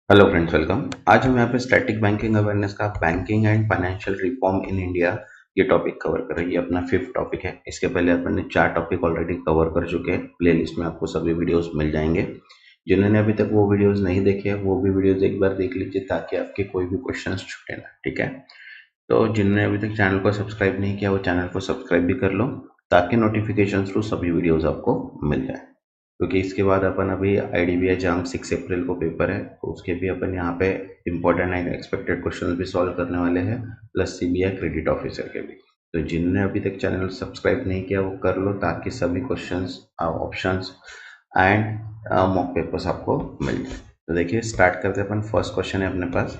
Hello friends, welcome. आज हम यहाँ पे स्टैटिक बैंकिंग अवेयरनेस का banking and financial reform in India ये टॉपिक कवर कर रहे हैं। ये अपना 5th टॉपिक है। इसके पहले अपन ने 4 टॉपिक ऑलरेडी कवर कर चुके हैं। प्लेलिस्ट में आपको सभी वीडियोस मिल जाएंगे। जिन्होंने अभी तक वो वीडियोस नहीं देखे हैं वो भी वीडियोस एक बार देख लीजिए ताकि आपके कोई भी क्वेश्चन छूटे ना। ठीक है, तो जिन्होंने अभी तक चैनल को सब्सक्राइब नहीं किया वो चैनल को सब्सक्राइब भी कर लो ताकि नोटिफिकेशन थ्रू सभी वीडियोज आपको मिल जाए। क्योंकि इसके बाद अपन अभी IDBI JAM 6 अप्रैल को पेपर है, तो उसके भी अपन यहाँ पे इंपॉर्टेंट एंड एक्सपेक्टेड क्वेश्चन भी सॉल्व करने वाले हैं, प्लस CBI क्रेडिट ऑफिसर के भी। तो जिनने अभी तक चैनल सब्सक्राइब नहीं किया वो कर लो ताकि सभी questions, options and mock papers आपको मिल जाए। तो देखिए, स्टार्ट करते हैं अपन। फर्स्ट क्वेश्चन है अपने पास,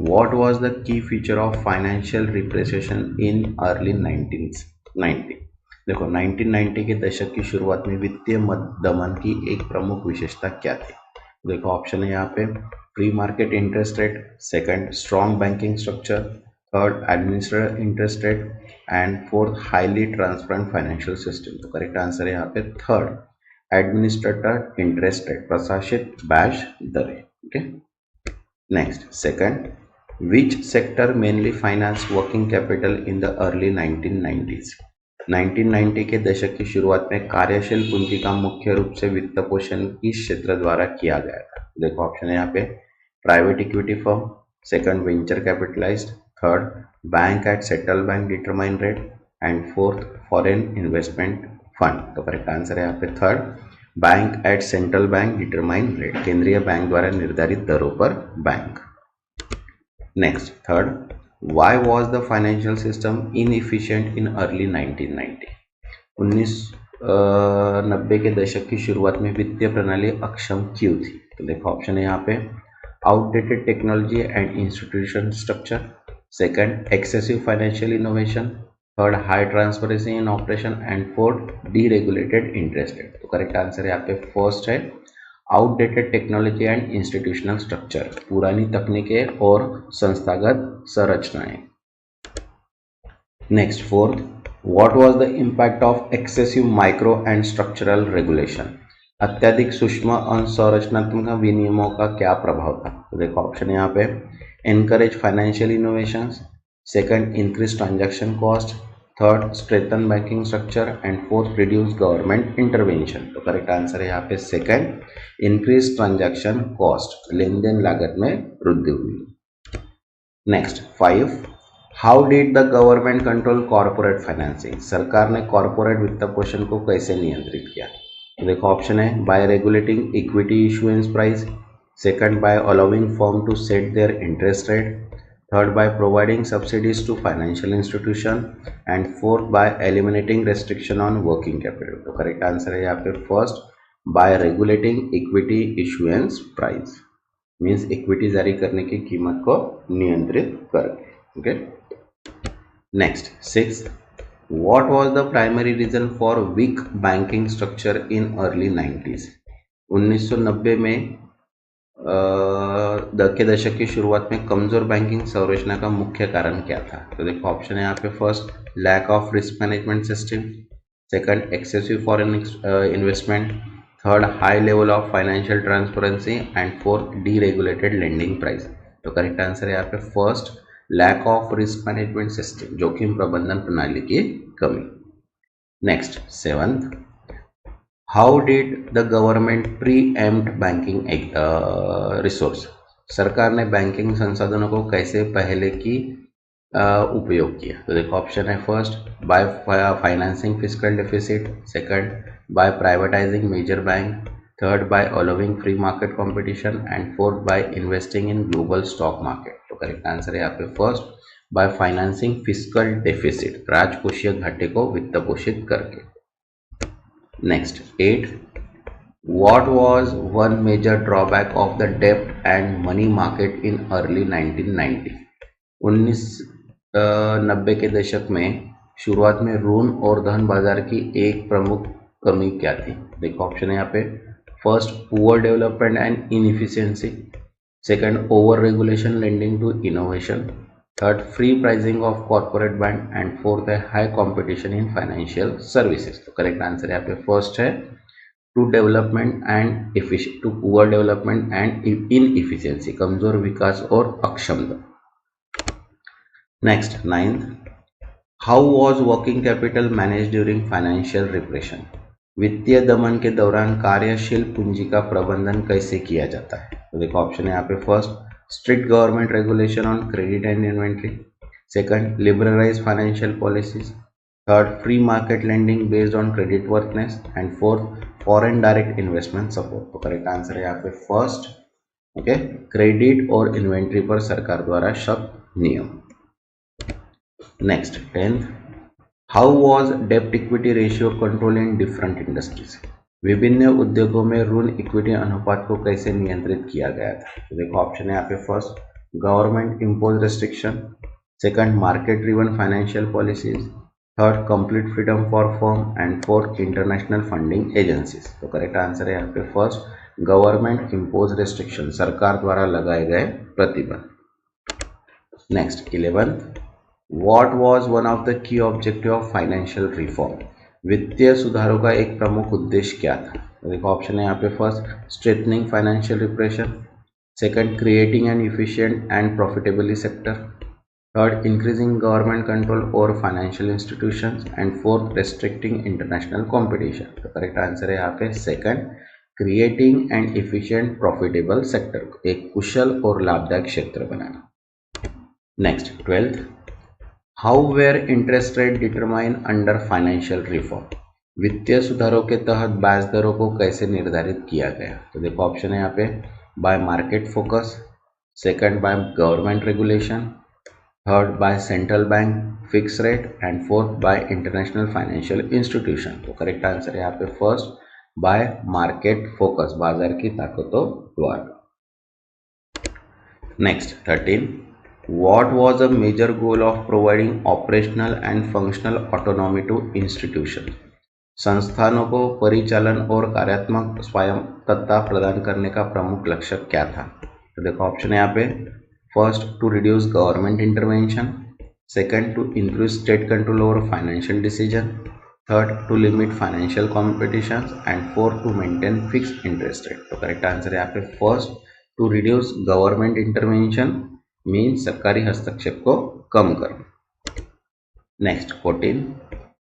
what was the key feature of financial repression in early 1990। देखो, 1990 के दशक की शुरुआत में वित्तीय दमन की एक प्रमुख विशेषता क्या थी? देखो, ऑप्शन है यहाँ पे, free market interest rate, second strong banking structure, third administrative interest rate and fourth highly transparent financial system. तो करेक्ट आंसर है यहाँ पे थर्ड, एडमिनिस्ट्रेटिव इंटरेस्ट रेट, प्रशासित ब्याज दरें। Okay, next second, which sector mainly financed working capital in the early 1990s? 1990 के दशक की शुरुआत में कार्यशील पूंजी का मुख्य रूप से वित्त पोषण इस क्षेत्र द्वारा किया गया था। देखो, ऑप्शन है यहाँ पे, private equity firm, second venture capitalised, third bank at central bank determine rate and fourth foreign investment fund. तो करेक्ट आंसर है यहाँ पे third, bank at central bank determine rate, केंद्रीय बैंक द्वारा निर्धारित दरों पर bank. Next, third, why was the financial system inefficient in early 1990? 1990 के दशक की शुरुआत में वित्तीय प्रणाली अक्षम क्यों थी? तो देखो, ऑप्शन है यहाँ पे, outdated technology and institution structure, second excessive financial innovation, third high transparency in operation and fourth deregulated interest rate. तो करेक्ट आंसर यहाँ पे फर्स्ट है, outdated technology and institutional structure, पुरानी तकनीकें और संस्थागत संरचनाएं। Next fourth, what was the impact of excessive micro and structural regulation, अत्यधिक सूक्ष्म और संरचनात्मक विनियमों का क्या प्रभाव था? तो देखो, ऑप्शन यहाँ पे, encourage financial innovations, second increase transaction cost, third strengthen banking structure and fourth reduce government intervention. तो करेक्ट आंसर है यहाँ पे सेकंड, इंक्रीज ट्रांजैक्शन कॉस्ट, लेन देन लागत में वृद्धि हुई। Next 5, how did the government control corporate financing, सरकार ने कॉर्पोरेट वित्त पोषण को कैसे नियंत्रित किया? तो देखो, ऑप्शन है, by regulating equity issuance price, second by allowing firm to set their interest rate, third by providing subsidies to financial institution and fourth by eliminating restriction on working capital. तो करेक्ट आंसर है यहाँ पे first, by regulating equity issuance price, means equity जारी करने की कीमत को नियंत्रित करके। Okay, next 6, what was the primary reason for weak banking structure in early 90s? 1990 में के दशक की शुरुआत में कमजोर बैंकिंग संरचना का मुख्य कारण क्या था? तो देखो, ऑप्शन है यहाँ पे, first lack of risk management system, second excessive foreign investment, third high level of financial transparency and fourth deregulated lending price. तो करेक्ट आंसर है यहाँ पे first, lack of risk management system, जोखिम प्रबंधन प्रणाली की कमी। Next 7th, how did the government preempt banking resource, सरकार ने बैंकिंग संसाधनों को कैसे पहले की उपयोग किया? तो देखो, ऑप्शन है, first by financing fiscal deficit, second by privatising major bank, third by allowing free market competition and fourth by investing in global stock market. तो करेक्ट आंसर है यहाँ पे first, by financing fiscal deficit, राजकोषीय घाटे को वित्त पोषित करके। Next 8, what was one major drawback of the debt and money market in early 1990? 1990 के दशक में शुरुआत में ऋण और धन बाजार की एक प्रमुख कमी क्या थी? देखो, ऑप्शन है यहाँ पे, first poor development and inefficiency, second over regulation lending to innovation, third free pricing of corporate bank and fourth है high competition in financial services. तो करेक्ट आंसर यहाँ पे फर्स्ट है, to development and to poor development and inefficiency, कमजोर विकास और अक्षमता। Next 9th, how was working capital manage during financial repression, वित्तीय दमन के दौरान कार्यशील पूंजी का प्रबंधन कैसे किया जाता है। तो देखो ऑप्शन है यहाँ पे, first strict government regulation on credit and inventory, second liberalise financial policies, third free market lending based on credit worthiness, and fourth foreign direct investment support. तो करेक्ट आंसर है यहाँ पे फर्स्ट, ओके, क्रेडिट और inventory पर सरकार द्वारा सख्त नियम। नेक्स्ट 10th, हाउ वॉज डेप्ट equity ratio control in different industries, विभिन्न उद्योगों में ऋण इक्विटी अनुपात को कैसे नियंत्रित किया गया था। तो देखो ऑप्शन है यहाँ पे, first government impose restriction, second market driven financial policies, third complete freedom for firm, and fourth international funding agencies. तो करेक्ट आंसर है यहाँ पे फर्स्ट गवर्नमेंट इम्पोज रेस्ट्रिक्शन, सरकार द्वारा लगाए गए प्रतिबंध। Next 11th, What was one of the key objective of financial reform, वित्तीय सुधारों का एक प्रमुख उद्देश्य क्या था। तो देखो ऑप्शन है यहाँ पे, first strengthening financial repression, second creating an efficient and profitably sector, third increasing government control over financial institutions, and fourth restricting international competition. तो करेक्ट आंसर है यहाँ पे second, creating and efficient profitable sector, एक कुशल और लाभदायक क्षेत्र बनाना। Next 12th, how were interest rate determine under financial reform, वित्तीय सुधारों के तहत ब्याज दरों को कैसे निर्धारित किया गया। तो देखो ऑप्शन है यहाँ पे, bye market focus, second by government regulation, third by central bank fix rate, and fourth bye international financial institution. तो करेक्ट आंसर है यहाँ पे फर्स्ट, बाय मार्केट फोकस, बाजार की ताकतों द्वारा। Next 13, What was a major goal of providing operational and functional autonomy to institutions? संस्थानों को परिचालन और कार्यात्मक स्वायत्तता प्रदान करने का प्रमुख लक्ष्य क्या था। तो देखो ऑप्शन है यहाँ पे, first to reduce government intervention, second to increase state control over financial decision, third to limit financial competition, and fourth to maintain fixed interest rate. तो करेक्ट आंसर है यहाँ पे first, to reduce government intervention means सरकारी हस्तक्षेप को कम करना। Next 14,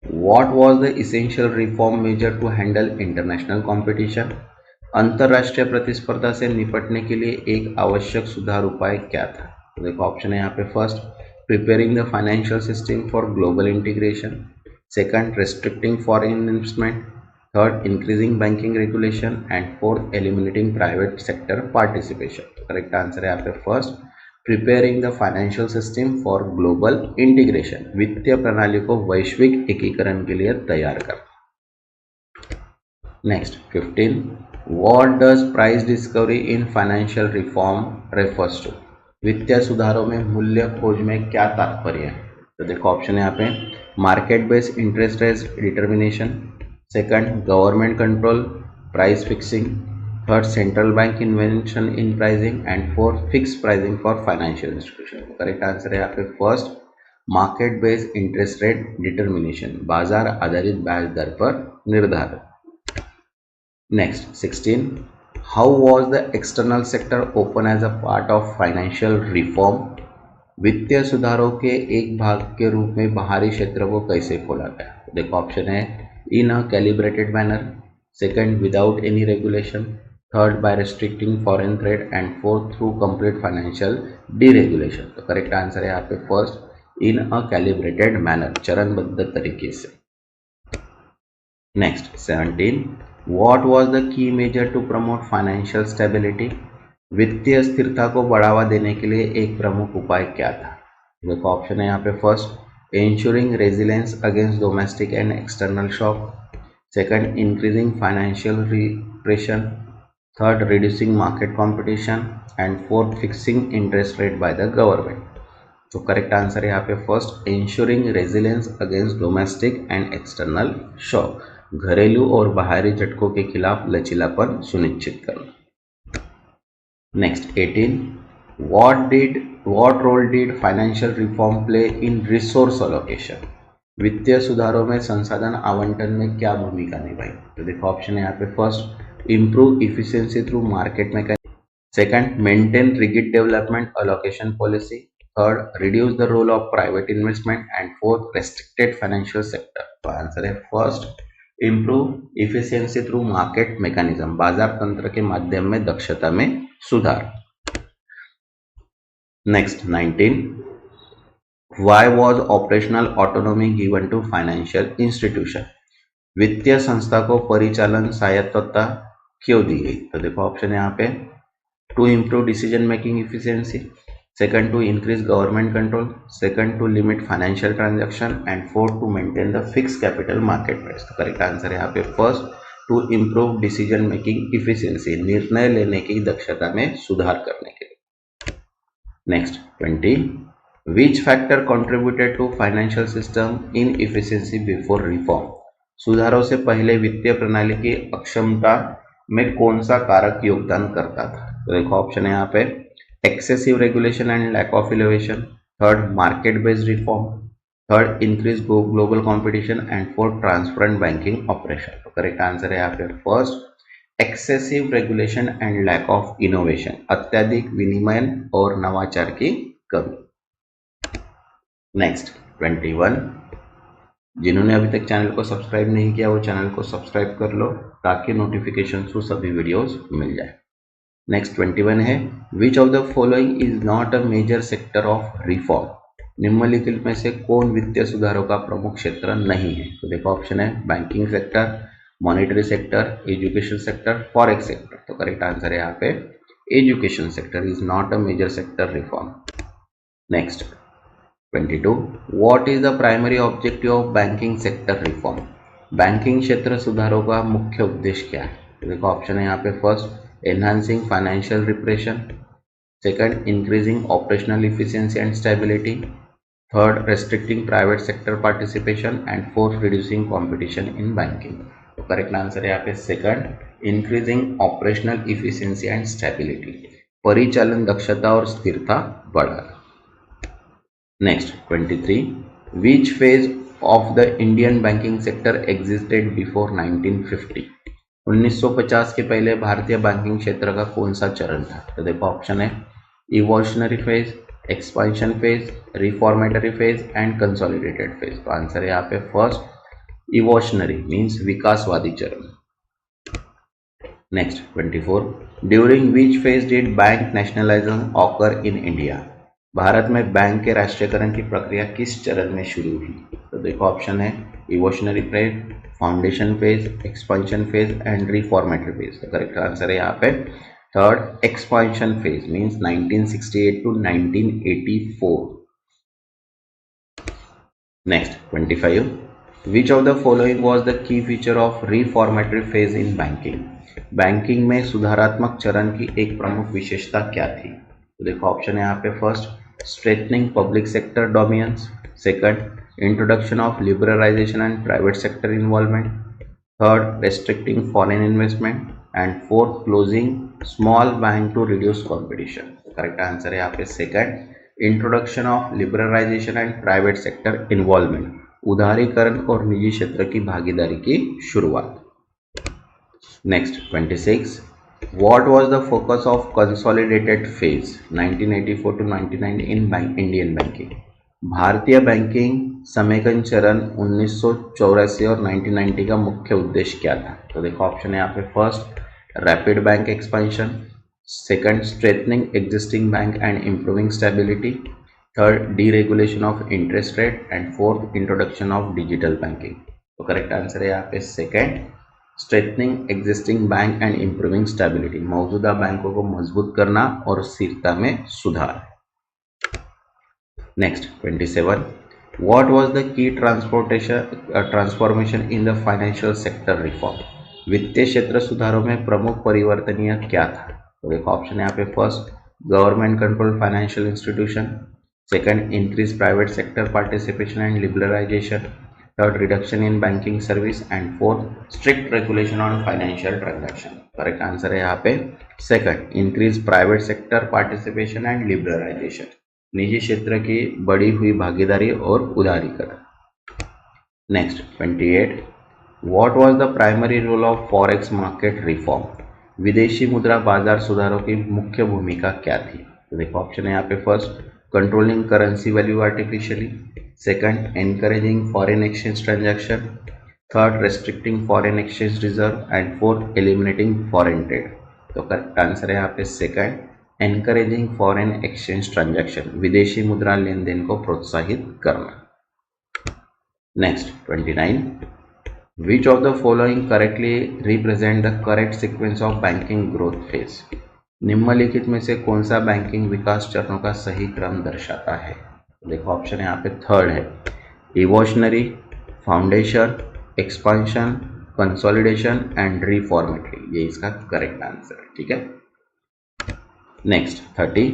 what was the essential reform measure to handle international competition, अंतरराष्ट्रीय प्रतिस्पर्धा से निपटने के लिए एक आवश्यक सुधार उपाय क्या था। तो देखो ऑप्शन है यहाँ पे, first preparing the financial system for global integration, second restricting foreign investment, third increasing banking regulation, and fourth eliminating private sector participation. Correct answer है यहाँ पे first, preparing the financial system for global integration, वित्तीय प्रणाली को वैश्विक एकीकरण के लिए तैयार करना। Next 15, what does price discovery in financial reform refers to, वित्तीय सुधारों में मूल्य खोज में क्या तात्पर्य है। तो देखो ऑप्शन है यहाँ पे, market based interest rate determination, second government control price fixing, third central bank invention in pricing, and fourth fix pricing for financial institution. Correct answer है यहाँ पे first, market based interest rate determination, बाजार आधारित ब्याज दर पर निर्धारण। Next 16, how was the external sector open as a part of financial reform, वित्तीय सुधारों के एक भाग के रूप में बाहरी क्षेत्र को कैसे खोला गया। देखो ऑप्शन है, in a calibrated manner, second without any regulation, third by restricting foreign trade, and fourth through complete financial deregulation. तो करेक्ट आंसर है यहाँ पे first, in a calibrated manner, चरणबद्ध तरीके से। Next 17, what was the key measure to promote financial stability, वित्तीय स्थिरता को बढ़ावा देने के लिए एक प्रमुख उपाय क्या था। देखो ऑप्शन है यहाँ पे, first ensuring resilience against domestic and external shock, second increasing financial repression, third reducing market competition, and fourth fixing interest rate by the government. तो करेक्ट आंसर है यहाँ पे first, ensuring resilience against domestic and external shock, घरेलू और बाहरी झटकों के खिलाफ लचीलापन सुनिश्चित करना। Next 18, what role did financial reform play in resource allocation, वित्तीय सुधारों में संसाधन आवंटन में क्या भूमिका निभाई? तो देखो ऑप्शन है यहाँ पे, first improve efficiency through market mechanism, second maintain rigid development allocation policy, third reduce the role of private investment and fourth restricted financial sector. तो आंसर है first improve efficiency through market mechanism, बाजार तंत्र के माध्यम में दक्षता में सुधार। Next 19, Why was operational autonomy given to financial institution? वित्तीय संस्था को परिचालन स्वायत्तता क्यों दी गई? तो देखो ऑप्शन है यहाँ पे, to improve decision making efficiency, second to increase government control, second to limit financial transaction and fourth to maintain the fix capital market price. तो करेक्ट आंसर है यहाँ पे first to improve decision making efficiency, निर्णय लेने की दक्षता में सुधार करने के लिए। Next 20, Which factor contributed to financial system inefficiency before reform? सुधारों से पहले वित्तीय प्रणाली की अक्षमता में कौन सा कारक योगदान करता था? तो देखो ऑप्शन है यहाँ पे, excessive regulation and lack of innovation, third market based reform, third increase global competition and fourth transparent banking operation. तो करेक्ट आंसर है यहाँ पे first excessive regulation and lack of innovation, अत्यधिक विनियमन और नवाचार की कमी। नेक्स्ट 21, जिन्होंने अभी तक चैनल को सब्सक्राइब नहीं किया वो चैनल को सब्सक्राइब कर लो ताकि नोटिफिकेशन थ्रू सभी वीडियोस मिल जाए। नेक्स्ट 21 है, which of the following is not a major sector of reform? निम्नलिखित में से कौन वित्तीय सुधारों का प्रमुख क्षेत्र नहीं है? तो देखो ऑप्शन है, banking sector, monetary sector, education sector, forex sector. तो करेक्ट आंसर है यहाँ पे education sector is not a major sector reform. Next 22, What is the primary objective of banking sector reform? Banking क्षेत्र सुधारों का मुख्य उद्देश्य क्या है? तो देखो ऑप्शन है यहाँ पे, first enhancing financial repression, second increasing operational efficiency and stability, third restricting private sector participation and fourth reducing competition in banking. तो करेक्ट आंसर है यहाँ पे second increasing operational efficiency and stability, परिचालन दक्षता और स्थिरता बढ़ाना। Next 23, which phase of the Indian banking sector existed before 1950? 1950 के पहले भारतीय बैंकिंग क्षेत्र का कौन सा चरण था? तो देखो ऑप्शन है, evolutionary phase, expansion phase, reformatory phase and consolidated phase. तो आंसर है यहाँ पे फर्स्ट इवोल्यूशनरी मींस विकासवादी चरण। Next 24, during which phase did bank nationalisation occur in India? Bharat में बैंक के राष्ट्रीयकरण की प्रक्रिया किस चरण में शुरू हुई? तो देखो ऑप्शन है, evolutionary phase, foundation phase, expansion phase and reformatory phase. तो करेक्ट आंसर है यहाँ पे third expansion phase means 1968 to 1984। Next 25, which of the following was the key feature of reformatory phase in banking? Banking में सुधारात्मक चरण की एक प्रमुख विशेषता क्या थी? तो देखो ऑप्शन है यहाँ पे, first strengthening public sector dominance, second introduction of liberalization and private sector involvement, third restricting foreign investment and fourth closing small bank to reduce competition। correct answer है यहाँ पे second introduction of liberalization and private sector involvement, उदारीकरण और निजी क्षेत्र की भागीदारी की शुरुआत। Next 26, What was the focus of consolidated phase 1984 to 99 in Indian banking? भारतीय बैंकिंग समेकन चरण 1984 और 1990 का मुख्य उद्देश्य क्या था? तो देखो ऑप्शन है यहाँ पे, first rapid bank expansion, second strengthening existing bank and improving stability, third deregulation of interest rate and fourth introduction of digital banking. तो करेक्ट आंसर है यहाँ पे second strengthening existing bank and improving stability, मौजूदा बैंकों को मजबूत करना और स्थिरता में सुधार। Next 27, what was the key transformation in the financial sector reform? वित्तीय क्षेत्र सुधारों में प्रमुख परिवर्तनीय क्या था? तो देखो ऑप्शन यहाँ पे, first government control financial institution, second increase private sector participation and liberalization, third reduction in banking service and fourth strict regulation on financial transaction। Correct answer है यहाँ पे second increase private sector participation and liberalization, निजी क्षेत्र की बढ़ी हुई भागीदारी और उदारीकरण। Next 28, what was the primary role of forex market reform? विदेशी मुद्रा बाजार सुधारों की मुख्य भूमिका क्या थी? तो देखो ऑप्शन है यहाँ पे, first controlling currency value artificially, second encouraging foreign exchange transaction, third restricting foreign exchange reserve and fourth eliminating foreign trade. तो करेक्ट आंसर है यहाँ पे second, encouraging foreign exchange transaction, विदेशी मुद्रा लेन देन को प्रोत्साहित करना। Next 29, which of the following correctly represent the correct sequence of banking growth phase? निम्नलिखित में से कौन सा बैंकिंग विकास चरणों का सही क्रम दर्शाता है? देखो ऑप्शन यहाँ पे थर्ड है, evolutionary, foundation, expansion, consolidation and reformatory. ये इसका करेक्ट आंसर है, ठीक है। Next 30,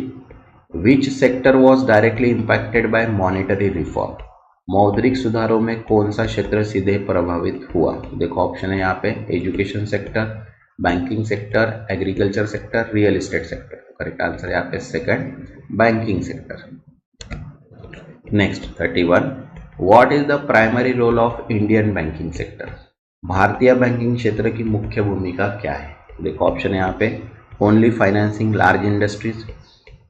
which sector was directly impacted by monetary reform? मौद्रिक सुधारों में कौन सा क्षेत्र सीधे प्रभावित हुआ? देखो ऑप्शन है यहाँ पे, education sector, banking sector, agriculture sector, real estate sector. Correct answer है यहाँ पे second, banking sector. Next 31, what is the primary role of Indian banking sector? भारतीय बैंकिंग क्षेत्र की मुख्य भूमिका क्या है? देखो ऑप्शन है यहाँ पे, only financing large industries,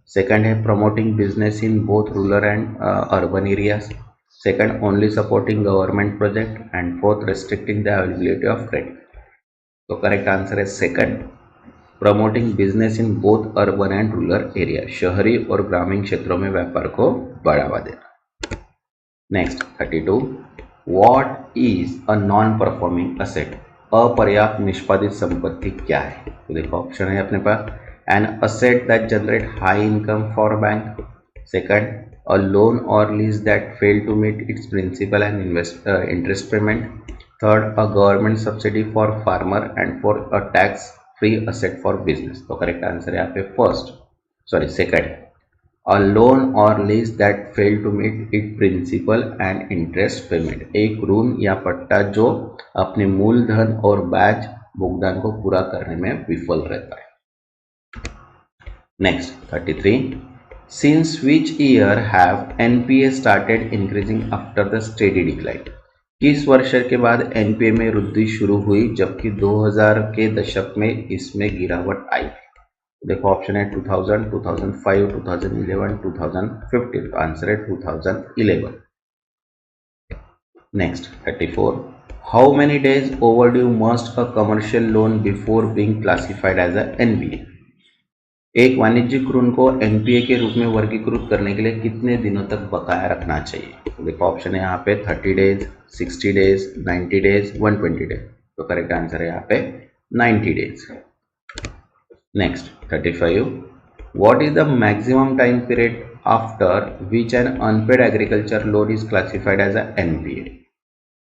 second है promoting business in both rural and urban areas, second only supporting government project and fourth restricting the availability of credit। तो करेक्ट आंसर है second, promoting business in both urban and rural area, शहरी और ग्रामीण क्षेत्रों में व्यापार को बढ़ावा देना। Next 32, what is a non performing asset? अपर्याप्त निष्पादित संपत्ति क्या है? तो देखो ऑप्शन है अपने पास, an asset that generate high income for bank, second a loan or lease that failed to meet its principal and interest payment, third a government subsidy for farmer and fourth a tax free asset for business। तो correct answer है यहाँ पे second, a loan or lease that failed to meet its principal and interest payment, एक ऋण या पट्टा जो अपने मूलधन और ब्याज भुगतान को पूरा करने में विफल रहता है। Next 33, Since which year have NPA started increasing after the steady decline? किस वर्ष के बाद NPA में वृद्धि शुरू हुई जबकि 2000 के दशक में इसमें गिरावट आई? देखो ऑप्शन है 2000, 2005, 2011, 2015। आंसर है 2011। Next 34, how many days overdue must a commercial loan before being classified as a NPA? एक वाणिज्यिक ऋण को एनपीए के रूप में वर्गीकृत करने के लिए कितने दिनों तक बकाया रखना चाहिए? तो देखो ऑप्शन है यहाँ पे 30 डेज, 60 डेज, 90 डेज, 120 डेज। तो करेक्ट आंसर है यहाँ पे 90 days. Next 35, what is the maximum time period after which an unpaid agriculture loan is classified as a NPA?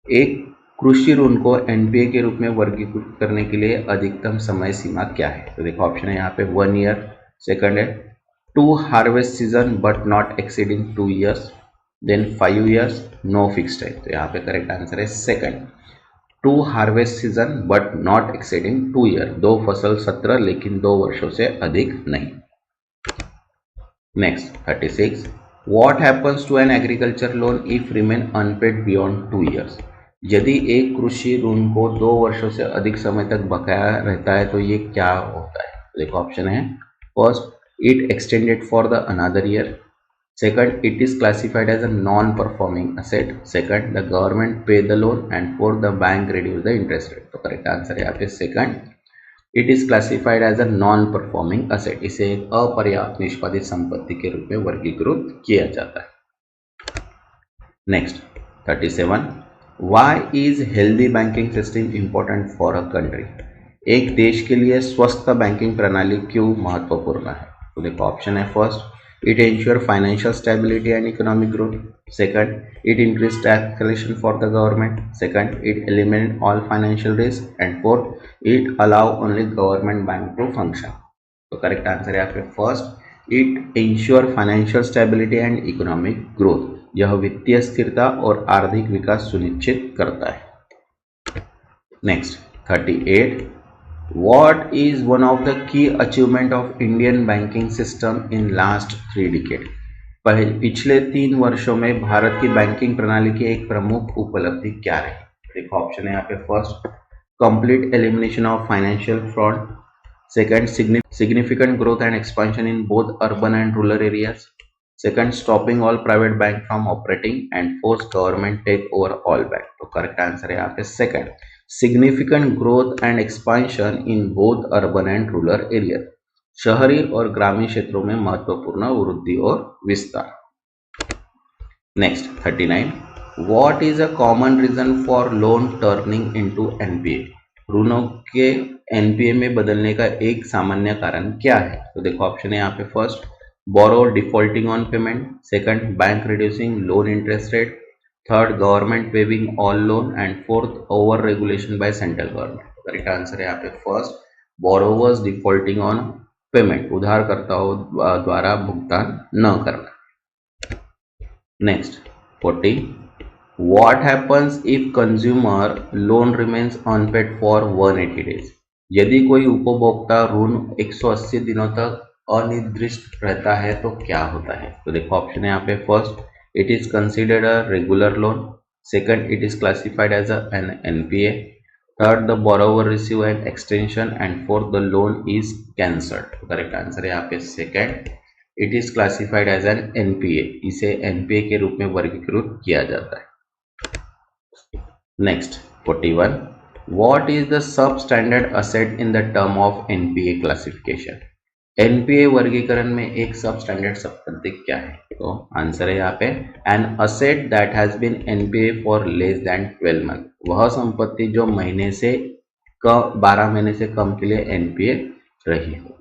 एक कृषि ऋण को एनपीए के रूप में वर्गीकृत करने के लिए अधिकतम समय सीमा क्या है? तो देखो ऑप्शन है यहाँ पे 1 ईयर, सेकंड है 2 harvest season but not exceeding 2 years, then 5 years, no fixed time. तो यहाँ पे करेक्ट आंसर है second, 2 harvest season but not exceeding 2 year, 2 फसल सत्र लेकिन 2 वर्षों से अधिक नहीं। Next 36, what happens to an agriculture loan if remain unpaid beyond 2 years? यदि एक कृषि ऋण को 2 वर्षों से अधिक समय तक बकाया रहता है तो ये क्या होता है? देखो ऑप्शन है, first it extended for the another year, second it is classified as a non performing asset, second the government pay the loan and fourth the bank reduce the interest rate. तो correct answer है यहाँ पे second, it is classified as a non performing asset, इसे एक अपर्याप्त निष्पादित संपत्ति के रूप में वर्गीकृत किया जाता है। Next 37, Why is healthy banking system important for a country? एक देश के लिए स्वस्थ बैंकिंग प्रणाली क्यों महत्वपूर्ण है? तो देखो ऑप्शन है, first it ensure financial stability and economic growth, second it increase tax collection for the government, second it eliminate all financial risk and fourth it allow only government bank to function. तो correct answer है यहाँ पे first, it ensure financial stability and economic growth, यह वित्तीय स्थिरता और आर्थिक विकास सुनिश्चित करता है। Next 38, what is one of the key achievement of Indian banking system in last 3 decade? पिछले 3 वर्षों में भारत की बैंकिंग प्रणाली की एक प्रमुख उपलब्धि क्या रही? देखो ऑप्शन है यहाँ पे, first complete elimination of financial fraud, second significant growth and expansion in both urban and rural areas, second stopping all private bank from operating, and fourth government take over all bank। तो correct answer है यहाँ पे second, significant growth and expansion in both urban and rural areas, शहरी और ग्रामीण क्षेत्रों में महत्वपूर्ण वृद्धि और विस्तार। Next 39, what is a common reason for loan turning into NPA? ऋणों के एनपीए में बदलने का एक सामान्य कारण क्या है? तो देखो ऑप्शन है यहाँ पे, first borrower defaulting on payment, second bank reducing loan interest rate, third government waving all loan, and fourth over regulation by central government. Correct answer है यहाँ पे first, borrowers defaulting on payment, उधारकर्ताओं द्वारा भुगतान न करना। Next 40, what happens if consumer loan remains unpaid for 180 days? यदि कोई उपभोक्ता ऋण 180 दिनों तक अनिर्दिष्ट रहता है तो क्या होता है? तो देखो ऑप्शन है यहाँ पे, first it is considered a regular loan, second it is classified as an NPA, third the borrower receive an extension, and fourth the loan is cancelled. तो करेक्ट आंसर है यहाँ पे second, it is classified as an NPA, इसे NPA के रूप में वर्गीकृत किया जाता है। Next 41, what is the sub standard asset in the term of NPA classification? NPA वर्गीकरण में एक सब स्टैंडर्ड संपत्ति क्या है? तो आंसर है यहाँ पे, an asset that has been NPA for less than 12 month, वह संपत्ति जो 12 महीने से कम के लिए एनपीए रही हो।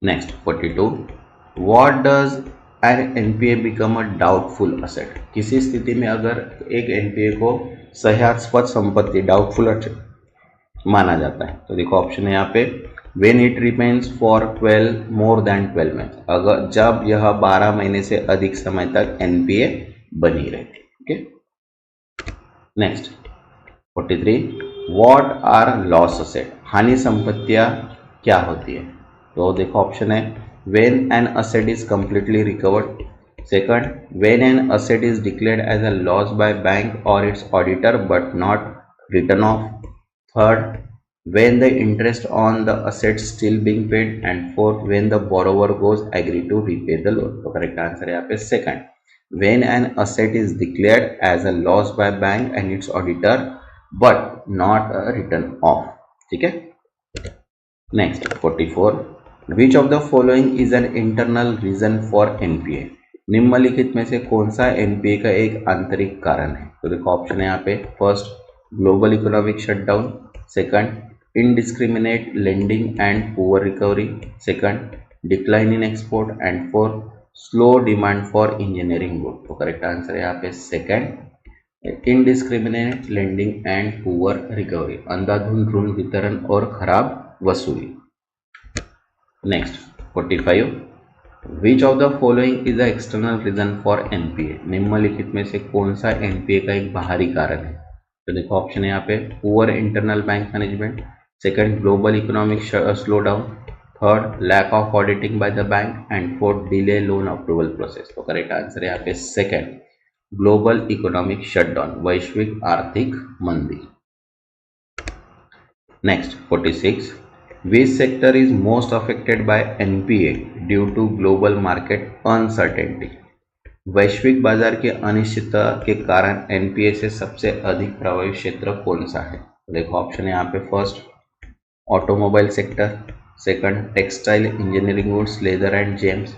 Next 42, what does N NPA become a doubtful asset? किसी स्थिति में अगर एक एनपीए को संशयास्पद संपत्ति डाउटफुल असेट माना जाता है? तो देखो ऑप्शन है यहाँ पे, when it remains for 12 more than 12 month, अगर जब यह 12 महीने से अधिक समय तक एनपीए बनी रहती है। Okay, next 43, what are loss asset? हानि संपत्तियां क्या होती है? तो देखो ऑप्शन है, when an asset is completely recovered, second when an asset is declared as a loss by bank or its auditor but not written off, third when the interest on the asset still being paid, and fourth when the borrower goes agree to repay the loan। तो correct answer है यहाँ पे second, when an asset is declared as a loss by bank and its auditor but not written off। ठीक है, next 44, which of the following is an internal reason for NPA? निम्नलिखित में से कौन सा एनपीए का एक आंतरिक कारण है? तो देखो ऑप्शन है यहाँ पे, first global economic shutdown, second indiscriminate lending and poor recovery, second decline in export, and fourth slow demand for engineering good. तो करेक्ट आंसर है यहाँ पे second, indiscriminate lending and poor recovery, अंधाधुंध ऋण वितरण और खराब वसूली। Next 45, which of the following is the external reason for NPA? निम्नलिखित में से कौन सा एनपीए का एक बाहरी कारण है? तो देखो ऑप्शन है यहाँ पे, poor internal bank management, second global economic slow down, third lack of auditing by the bank, and fourth delay loan approval process. तो करेक्ट आंसर है यहाँ पे सेकंड, ग्लोबल इकोनॉमिक शटडाउन, वैश्विक आर्थिक मंदी। Next 46, which sector is most affected by NPA due to global market uncertainty? वैश्विक बाजार की अनिश्चितता के कारण एनपीए से सबसे अधिक प्रभावित क्षेत्र कौन सा है? देखो ऑप्शन है यहाँ पे, first automobile sector, second textile engineering goods leather and gems,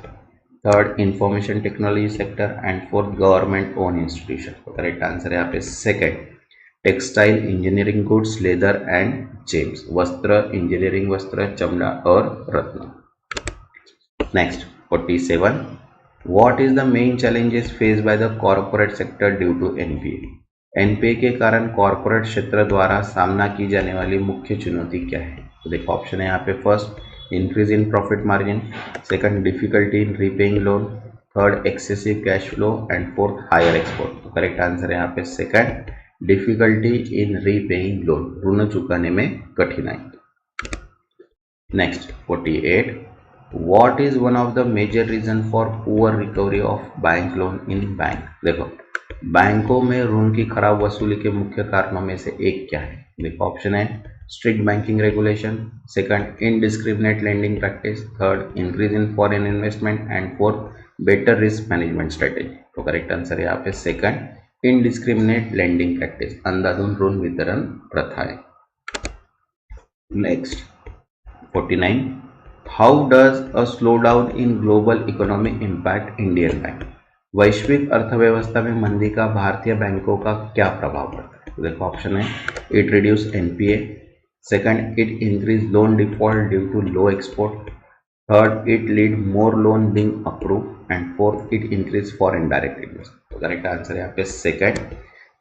third information technology sector, and fourth government own institution. तो करेक्ट आंसर है यहाँ पे second, textile engineering goods leather and gems, वस्त्र इंजीनियरिंग वस्त्र चमड़ा और रत्न। Next 47, what is the main challenges faced by the corporate sector due to NPA? NPA के कारण कॉर्पोरेट क्षेत्र द्वारा सामना की जाने वाली मुख्य चुनौती क्या है? तो देखो ऑप्शन है यहाँ पे, first increase in profit margin, second difficulty in repaying loan, third excessive cash flow, and fourth higher export. तो करेक्ट आंसर है यहाँ पे second, difficulty in repaying loan, ऋण चुकाने में कठिनाई। Next 48, what is one of the major reason for poor recovery of bank loan in bank? देखो, बैंकों में ऋण की खराब वसूली के मुख्य कारणों में से एक क्या है? देखो, ऑप्शन है strict banking regulation, second indiscriminate lending practice, third increase in foreign investment and fourth better risk management strategy. तो करेक्ट आंसर है यहाँ पे सेकंड इनडिस्क्रिमिनेट लेंडिंग प्रैक्टिस, अंधाधुंध ऋण वितरण प्रथा है। Next 49, how does a slowdown in global economy impact Indian bank? वैश्विक अर्थव्यवस्था में मंदी का भारतीय बैंकों का क्या प्रभाव पड़ता है? तो देखो, ऑप्शन है it reduce NPA, second it increase loan default due to low export, third it lead more loan being approve and fourth it increase foreign direct investment. तो करेक्ट आंसर है यहाँ पे second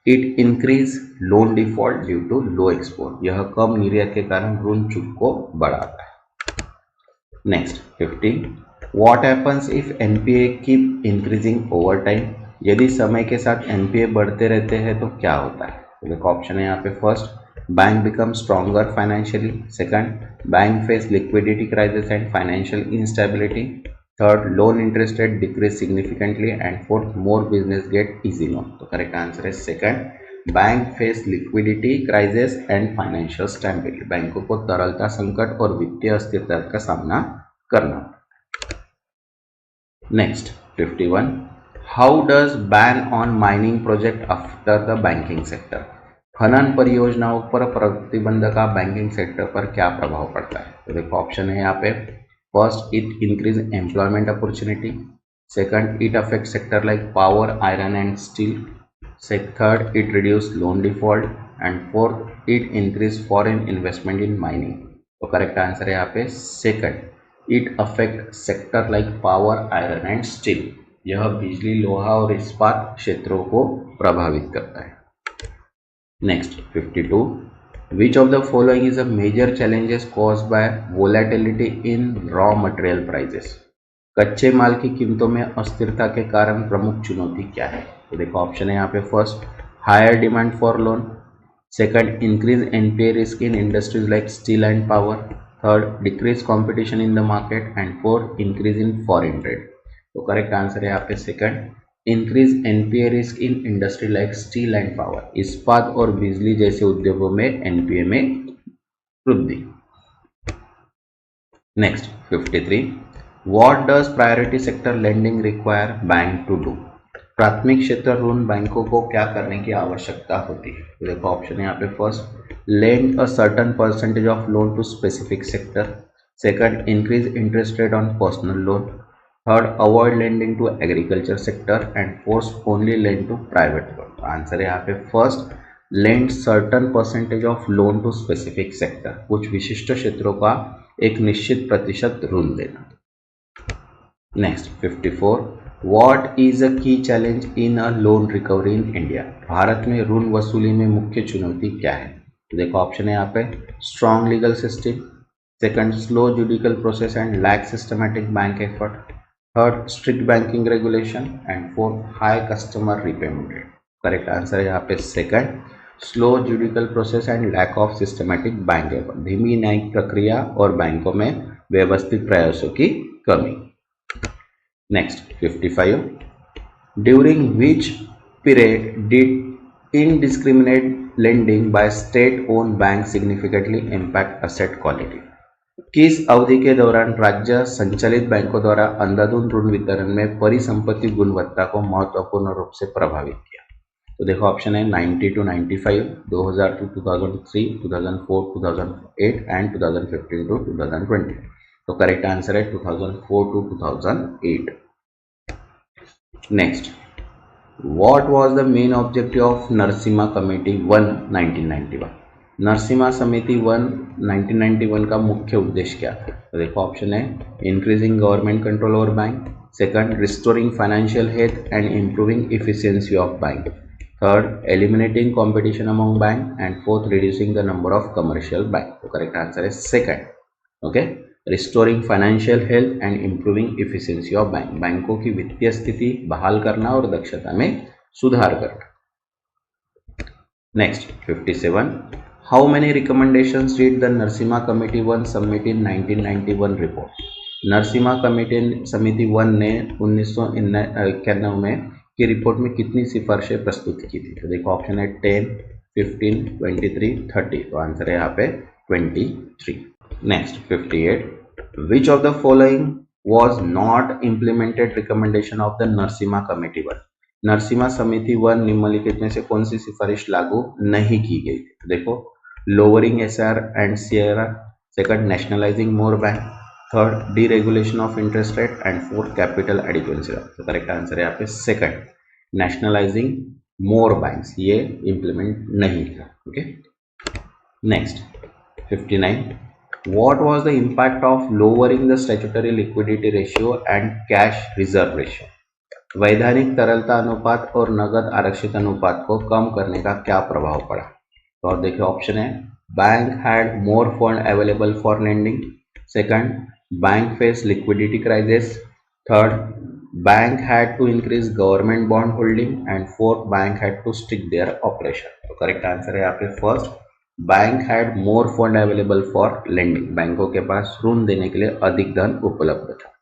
it increase loan default due to low export, यह कम निर्यात के कारण ऋण चूक को बढ़ाता है। Next 50, what happens if NPA keep increasing over time? यदि समय के साथ एनपीए बढ़ते रहते हैं तो क्या होता है? तो देखो, ऑप्शन है यहाँ पे first bank become stronger financially, second bank face liquidity crisis and financial instability, third loan interest rate decrease significantly and fourth more business gate easy loan. तो करेक्ट आंसर है second bank face liquidity crisis and financial stability, बैंकों को तरलता संकट और वित्तीय अस्थिरता का सामना करना। Next 51, how does ban on mining project after the banking sector? खनन परियोजनाओं पर प्रतिबंध का बैंकिंग सेक्टर पर क्या प्रभाव पड़ता है? तो देखो, ऑप्शन है यहाँ पे first it increase employment opportunity, second it affect sector like power iron and steel, third it reduce loan default and fourth it increase foreign investment in mining. तो करेक्ट आंसर है यहाँ पे second it affect sector like power iron and steel, यह बिजली लोहा और इस्पात क्षेत्रों को प्रभावित करता है। Next 52, which of the following is a major challenges caused by volatility in raw material prices? कच्चे माल की कीमतों में अस्थिरता के कारण प्रमुख चुनौती क्या है? तो देखो, ऑप्शन है यहाँ पे first higher demand for loan, second increase NPA risk in industries like steel and power, third decrease competition in the market and fourth increase in foreign trade. तो करेक्ट आंसर है यहाँ पे second increase NPA risk in industry like steel and power, इस्पात और बिजली जैसे उद्योगों में एनपीए में वृद्धि। Next 53, what does priority sector lending require bank to do? प्राथमिक क्षेत्र ऋण बैंकों को क्या करने की आवश्यकता होती है? तो देखो, ऑप्शन है यहाँ पे first lend a certain percentage of loan to specific sector, second increase interest rate on personal loan, third avoid lending to agriculture sector and fourth only lend to private loan. Answer है यहाँ पे first lend certain percentage of loan to specific sector, कुछ विशिष्ट क्षेत्रों का एक निश्चित प्रतिशत ऋण देना। नेक्स्ट 54, व्हाट इज अ की challenge in a loan recovery in India? Bharat में ऋण वसूली में मुख्य चुनौती क्या है? तो देखो, ऑप्शन है यहाँ पे strong legal system, second slow judicial process and lack systematic bank effort, third strict banking regulation and fourth high customer repayment rate. Correct answer है यहाँ पे second slow judicial process and lack of systematic bank effort, धीमी न्यायिक प्रक्रिया और बैंकों में व्यवस्थित प्रयासों की कमी। Next 55, during which period did indiscriminate lending by state-owned banks significantly impact asset quality? किस अवधि के दौरान राज्य संचालित बैंकों द्वारा अंधाधुंध ऋण वितरण में परिसंपत्ति गुणवत्ता को महत्वपूर्ण रूप से प्रभावित किया? तो देखो, ऑप्शन है 90 to 95, 2000 to 2003, 2004 2008 एंड 2015 to 2020। तो करेक्ट आंसर है 2004 to 2008। Next, what was the main objective of Narasimha committee 1 1991? Narasimha समिति 1 1991 का मुख्य उद्देश्य क्या था? तो देखो, ऑप्शन है increasing government control over bank, second restoring financial health and improving efficiency of bank, third eliminating competition among bank and fourth reducing the number of commercial bank. तो करेक्ट आंसर है second, okay, restoring financial health and improving efficiency of bank, बैंकों की वित्तीय स्थिति बहाल करना और दक्षता में सुधार करना। Next 57, how many recommendations did the Narasimha committee 1 submit in 1991 report? Narasimha committee समिति 1 ने 1991 में की रिपोर्ट में कितनी सिफारिशें प्रस्तुत की थी? तो देखो ऑप्शन है 10, 15, 23, 30। तो आंसर है यहाँ पे 23। Next 58, which of the following was not implemented recommendation of the Narasimha committee 1? Narasimha समिति 1 निम्नलिखित में से कौन सी सिफारिश लागू नहीं की गई? देखो, lowering SR and CRR, second nationalising more bank, third deregulation of interest rate and fourth capital adequacy. तो करेक्ट आंसर है यहाँ पे सेकंड, नेशनलाइजिंग मोर बैंक्स, ये इंप्लीमेंट नहीं किया। Okay, next 59, what was the impact of lowering the statutory liquidity ratio and cash reserve ratio? वैधानिक तरलता अनुपात और नगद आरक्षित अनुपात को कम करने का क्या प्रभाव पड़ा? तो और देखिए ऑप्शन है, bank had more fund available for lending, second bank face liquidity crisis, third bank had to increase government bond holding and fourth bank had to stick their operation. तो करेक्ट आंसर है यहाँ पे first, bank had more fund available for lending, बैंकों के पास ऋण देने के लिए अधिक धन उपलब्ध था।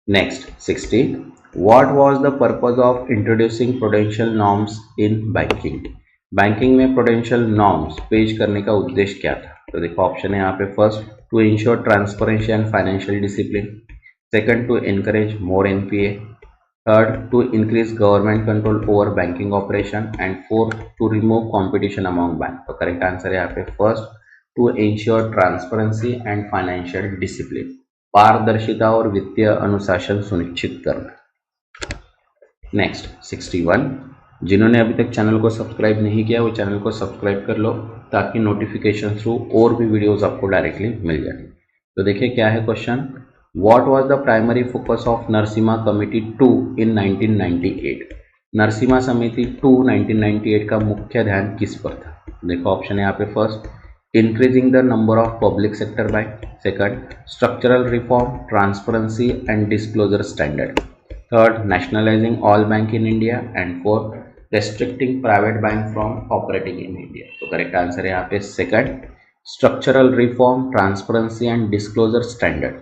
Next 60, what was the purpose of introducing prudential norms in banking? Banking में प्रूडेंशियल नॉर्म्स पेश करने का उद्देश्य क्या था? तो देखो ऑप्शन है यहाँ पे, first to ensure transparency and financial discipline, second to encourage more NPA, third to increase government control over banking operation, and fourth to remove competition among banks। तो करेक्ट आंसर है यहाँ पे first, to ensure transparency and financial discipline, पारदर्शिता और वित्तीय अनुशासन सुनिश्चित करना। नेक्स्ट 61, जिन्होंने अभी तक चैनल को सब्सक्राइब नहीं किया वो चैनल को सब्सक्राइब कर लो ताकि नोटिफिकेशन थ्रू और भी वीडियोस आपको डायरेक्टली मिल जाए। तो देखिए क्या है question, What was the primary focus of Narasimha Committee 2 in 1998? Narasimha समिति 2 1998 का मुख्य ध्यान किस पर था? देखो ऑप्शन है यहाँ पे, first increasing the number of public sector bank, second structural reform, transparency and disclosure standard, third nationalising all bank in India and fourth restricting private bank from operating in India. तो correct answer है यहाँ पे second, structural reform, transparency and disclosure standard,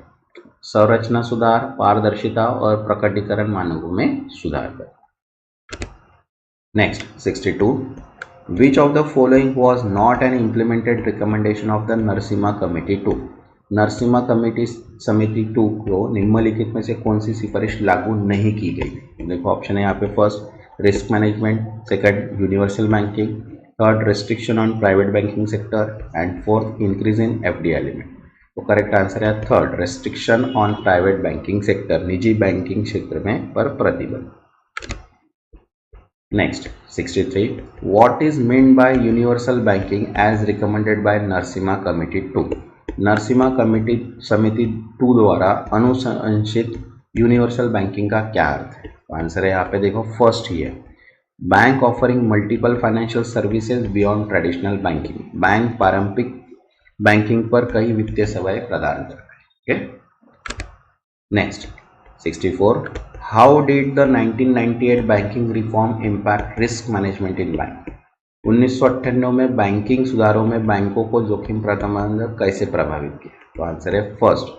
संरचना सुधार, पारदर्शिता और प्रकटीकरण मानकों में सुधार कर। Next 62, which of the following was not an implemented recommendation of the Narasimha committee 2? Narasimha committee समिति 2 को निम्नलिखित में से कौन सी सिफारिश लागू नहीं की गई? देखो ऑप्शन है यहाँ पे, first risk management, second universal banking, third restriction on private banking sector and fourth increase in FDI limit. तो करेक्ट आंसर है third, restriction on private banking sector, निजी बैंकिंग क्षेत्र में पर प्रतिबंध। Next 63, what is mean by universal banking as recommended by Narasimha committee 2? Narasimha committee समिति 2 द्वारा अनुशंसित यूनिवर्सल बैंकिंग का क्या अर्थ है? तो आंसर है यहाँ पे देखो, फर्स्ट ही है, bank offering multiple financial services beyond traditional banking, bank पारंपरिक बैंकिंग पर कई वित्तीय सेवाएं प्रदान करता है। Okay, next 64, how did the 1998 banking reform impact risk management in bank? 1998 में बैंकिंग सुधारों में बैंकों को जोखिम प्रबंधन कैसे प्रभावित किया? तो आंसर है first,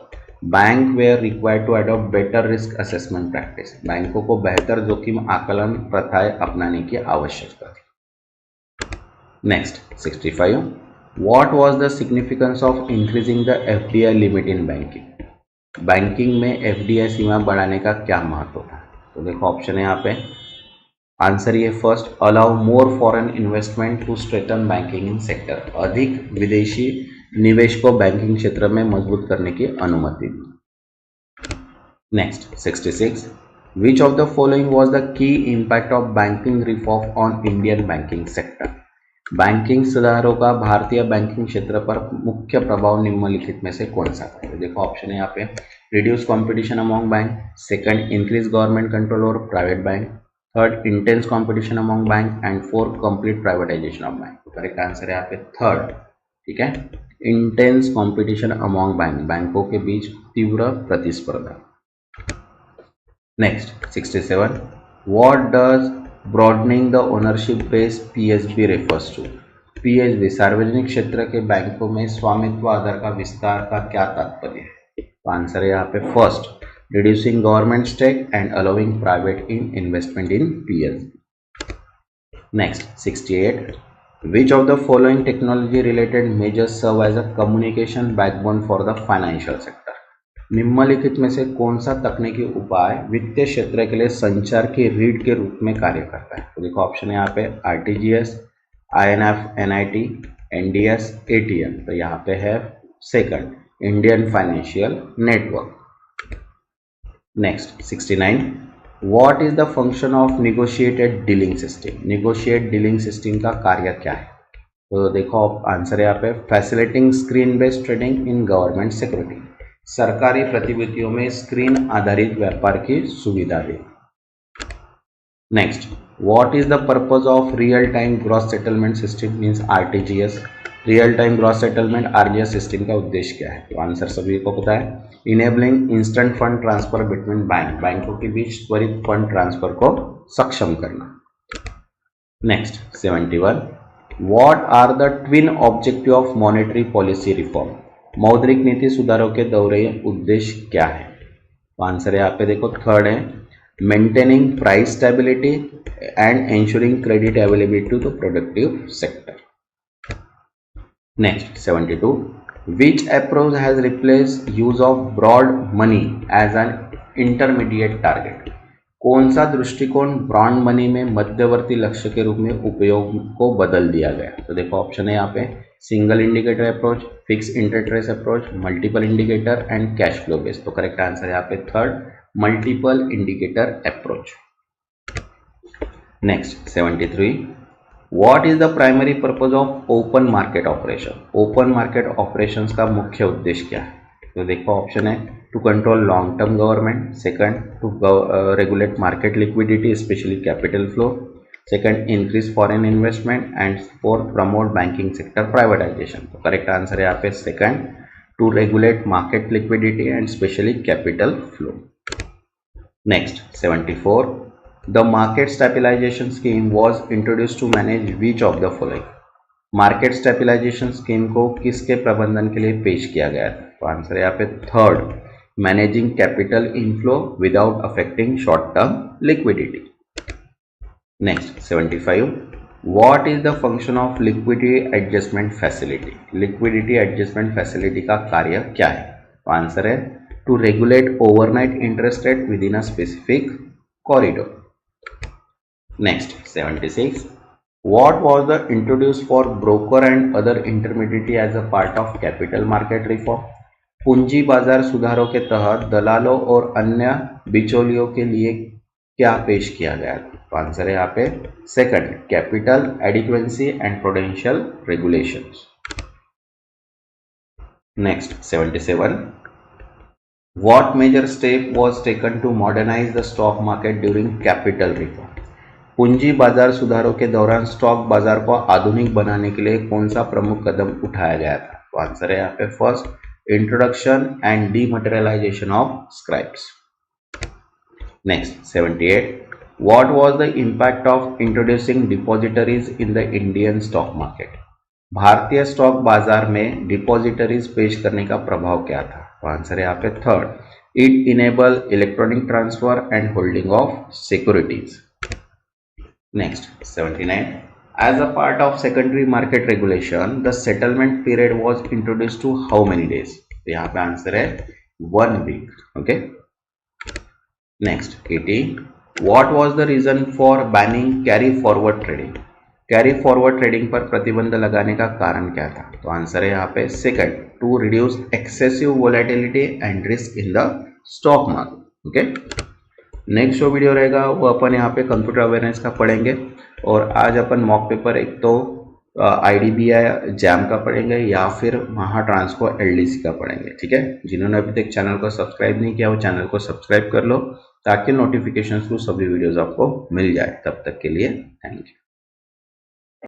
bank were required to adopt better risk assessment practice, बैंकों को बेहतर जोखिम आकलन प्रथाएं अपनाने की आवश्यकता थी। Next 65, What was the significance of increasing the FDI limit in banking? Banking में FDI सीमा बढ़ाने का क्या महत्व था? तो देखो ऑप्शन है यहाँ पे, आंसर ये first, allow more foreign investment to strengthen banking in sector, अधिक विदेशी निवेश को बैंकिंग क्षेत्र में मजबूत करने की अनुमति दी। Next 66, which of the following was the key impact of banking reform on Indian banking sector? Banking सुधारों का भारतीय बैंकिंग क्षेत्र पर मुख्य प्रभाव निम्नलिखित में से कौन सा है? देखो ऑप्शन है यहाँ पे, reduce competition among bank, second increase government control over private bank, third intense competition among bank and fourth complete privatisation of bank. तो करेक्ट आंसर है यहाँ पे थर्ड, ठीक है, इंटेंस कंपटीशन अमॉन्ग बैंक, बैंकों के बीच तीव्र प्रतिस्पर्धा। Next 67, what does broadening the ownership base PSB refers to? PSB सार्वजनिक क्षेत्र के बैंकों में स्वामित्व आधार का विस्तार का क्या तात्पर्य है? तो आंसर है यहाँ पे first, reducing government stake and allowing private in investment in PSB. Next, 68. Which of the following technology related measures serve as a communication backbone for the financial sector? निम्नलिखित में से कौन सा तकनीकी उपाय वित्तीय क्षेत्र के लिए संचार की रीढ़ के रूप में कार्य करता है? तो देखो ऑप्शन है यहाँ पे RTGS, INF, NIT, NDS, ATM. तो यहाँ पे है second, Indian financial network. Next 69. What is the function of negotiated dealing system? Negotiate dealing system का कार्य क्या है? तो देखो आंसर है यहाँ पे facilitating screen based trading in government security, सरकारी प्रतिभूतियों में स्क्रीन आधारित व्यापार की सुविधा दी। Next, what is the purpose of real time gross settlement system means RTGS? Real time gross settlement RGS system का उद्देश्य क्या है? तो आंसर सभी को पता है, enabling instant fund transfer between बैंकों के बीच त्वरित फंड ट्रांसफर को सक्षम करना। Next 71. What are the twin objective of monetary policy reform? मौद्रिक नीति सुधारों के दोहरे उद्देश्य क्या है? तो आंसर यहाँ पे देखो थर्ड है, maintaining price stability and ensuring credit availability to the productive sector. Next 72. Which approach has replaced use of broad money as an intermediate target? कौन सा दृष्टिकोण ब्रॉड मनी में मध्यवर्ती लक्ष्य के रूप में उपयोग को बदल दिया गया? तो देखो ऑप्शन है यहाँ पे single indicator approach, fix interest rate approach, multiple indicator and cash flow based. तो करेक्ट आंसर यहाँ पे third, multiple indicator approach. Next 73. What is the primary purpose of open market operation? Open market operations का मुख्य उद्देश्य क्या है? तो देखो ऑप्शन है to control long term government, second to regulate market liquidity specially capital flow, second increase foreign investment and fourth promote banking sector privatization. तो correct answer है यहाँ पे second, to regulate market liquidity and specially capital flow. Next 74. The market stabilization scheme was introduced to manage which of the following? Market stabilisation scheme को किसके प्रबंधन के लिए पेश किया गया था? तो आंसर है यहाँ पे third, managing capital inflow without affecting short term liquidity. Next 75. What is the function of liquidity adjustment facility? Liquidity adjustment facility का कार्य क्या है? तो आंसर है to regulate overnight interest rate within a specific corridor. Next 76. What was the introduced for broker and other intermediary as a part of capital market reform? पूंजी बाजार सुधारों के तहत दलालों और अन्य बिचौलियों के लिए क्या पेश किया गया? तो आंसर है यहाँ पे second, capital adequacy and prudential regulations. Next 77. What major step was taken to modernize the stock market during capital reform? पूंजी बाजार सुधारों के दौरान स्टॉक बाजार को आधुनिक बनाने के लिए कौन सा प्रमुख कदम उठाया गया था? तो आंसर है यहाँ पे first, introduction and dematerialisation of scraps. Next 78. What was the impact of introducing depositories in the Indian stock market? भारतीय स्टॉक बाजार में डिपॉजिटरीज पेश करने का प्रभाव क्या था? तो आंसर है यहाँ पे third, it enable electronic transfer and holding of securities. Next 79. As a part of secondary market regulation, the settlement period was introduced to how many days? तो यहाँ पे आंसर है 1 week. Okay. Next 80. What was the reason for banning carry forward trading? Carry forward trading पर प्रतिबंध लगाने का कारण क्या था? तो आंसर है यहाँ पे second, to reduce excessive volatility and risk in the stock market. Okay, next जो वीडियो रहेगा वो अपन यहाँ पे कंप्यूटर अवेयरनेस का पढ़ेंगे, और आज अपन मॉक पेपर एक तो IDBI जैम का पढ़ेंगे या फिर महाट्रांसको LDC का पढ़ेंगे। ठीक है, जिन्होंने अभी तक चैनल को सब्सक्राइब नहीं किया वो चैनल को सब्सक्राइब कर लो ताकि नोटिफिकेशन थ्रू सभी वीडियोस आपको मिल जाए। तब तक के लिए थैंक यू।